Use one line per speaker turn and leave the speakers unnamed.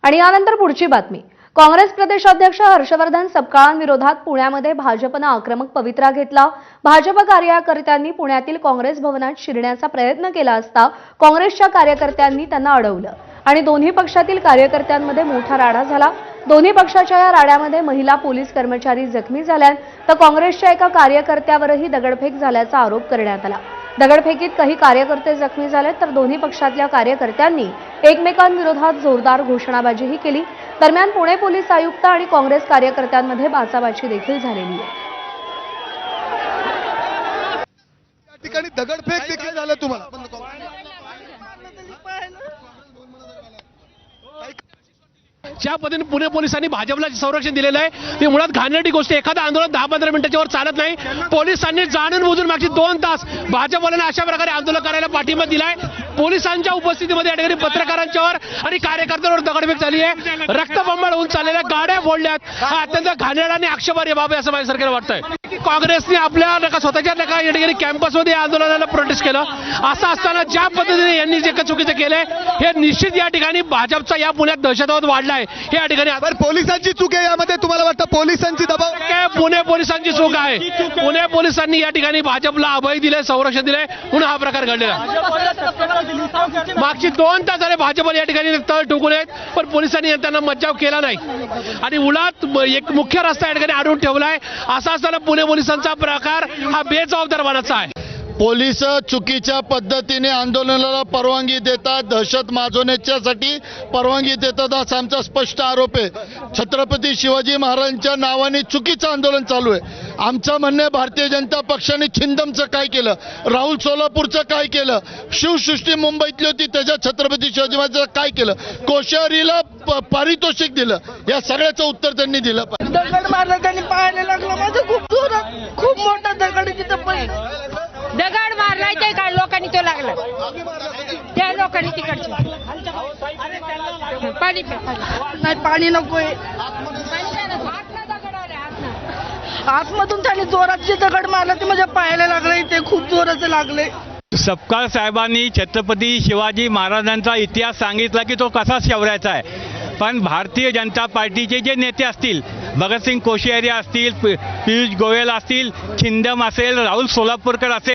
आणि यानंतर पुढची बातमी। काँग्रेस प्रदेशाध्यक्ष हर्षवर्धन सपकाळांविरोधात पुण्यामध्ये भाजपने आक्रमक पवित्रा घेतला। भाजप कार्यकर्त्यांनी पुण्यातील काँग्रेस भवनात शिरण्याचा प्रयत्न केला असता काँग्रेसच्या कार्यकर्त्यांनी त्यांना अडवलं आणि दोन्ही पक्षातील कार्यकर्त्यांमध्ये मोठा राडा झाला। दोन्ही पक्षाच्या या राड्यामध्ये महिला पोलीस कर्मचारी जखमी झाल्या तर काँग्रेसच्या एका कार्यकर्त्यावरही दगडफेक झाल्याचा आरोप करण्यात आला। दगडफेकीत काही कार्यकर्ते जखमी झाले तर दोन्ही पक्षातल्या कार्यकर्त्यांनी एकमेकांविरोधात जोरदार घोषणाबाजीही केली। दरम्यान पुणे पोलीस आयुक्त आणि काँग्रेस कार्यकर्त्यांमध्ये बाचाबाची देखील झालेली आहे।
या ठिकाणी दगडफेक देखील झालं तुम्हाला
ज्या पद्धतीने पुणे पोलिसांनी भाजपला संरक्षण दिलेलं आहे ते मुळात घाणेरडी गोष्ट। एखादा आंदोलन 10-15 मिनिटाच्या वर चालत नाही। पोलिसांनी जाणून बुजून मागची 2 तास भाजपवाल्यांना अशा प्रकारे आंदोलन करायला पाठिंबा दिलाय। पोलिसांच्या उपस्थितीमध्ये या ठिकाणी पत्रकारांच्यावर आणि कार्यकर्त्यांवर दगडफेक झाली आहे। रक्तबंबाळ होऊन चाललेल्या गाड्या फोडल्यात। हा अत्यंत घाणेरडा आणि आक्षेपार्ह बाब आहे असं माझ्या सरकारला वाटतंय। काँग्रेसने आपल्या स्वतःच्या या ठिकाणी कॅम्पसमध्ये आंदोलनाला प्रोटेस्ट केलं। असं असताना ज्या पद्धतीने यांनी जे चुकीचं केलंय हे निश्चित या ठिकाणी भाजपचा या पुण्यात दहशतवाद वाढलाय। हे या ठिकाणी
पोलिसांची चूक आहे यामध्ये तुम्हाला वाटतं? पोलिसांची दबाव
पुणे पोलिसांची चूक आहे। पुणे पोलिसांनी या ठिकाणी भाजपला अभय दिले, संरक्षण दिले म्हणून हा प्रकार घडलेला। मागची 2 तास झाले भाजपला या ठिकाणी तळ ठोकून आहेत पण पोलिसांनी त्यांना मज्जाव केला नाही आणि उलात एक मुख्य रस्ता या ठिकाणी अडवून ठेवलाय। असा असताना पुणे पोलिसांचा प्रकार हा बेजबाबदारपणाचा आहे।
पोलीस चुकीच्या पद्धतीने आंदोलनाला परवानगी देतात, दहशत माजवण्यासाठी परवानगी देतात असा आमचा स्पष्ट आरोप आहे। छत्रपती शिवाजी महाराजांच्या नावाने चुकीचं आंदोलन चालू आहे। आमचं म्हणणं आहे भारतीय जनता पक्षाने छिंदमचं काय केलं, राहुल सोलापूरचं काय केलं, शिवसृष्टी मुंबईतली होती त्याच्या छत्रपती शिवाजी महाराजांचं काय केलं, कोश्यारीला पारितोषिक दिलं, या सगळ्याचं उत्तर त्यांनी दिलं पाहिजे।
दगड मारला त्यांनी पाहायला लागलं माझं खूप जोरात, खूप मोठा दगड तिथं दगड मारलाय ते काय लोकांनी तो लागला त्या लोकांनी तिकडचे पाणी नाही, पाणी नकोय। आतमधून त्यांनी जोरात जे दगड मारला ते माझ्या पायाला लागले, ते खूप जोराचं लागले।
सपकाळ साहेबांनी छत्रपती शिवाजी महाराजांचा इतिहास सांगितला की तो कसा शौर्याचा आहे। पण भारतीय जनता पार्टीचे जे नेते असतील, भगतसिंग कोश्यारी असतील, पियुष गोयल असतील, छिंदम असेल, राहुल सोलापूरकर असेल,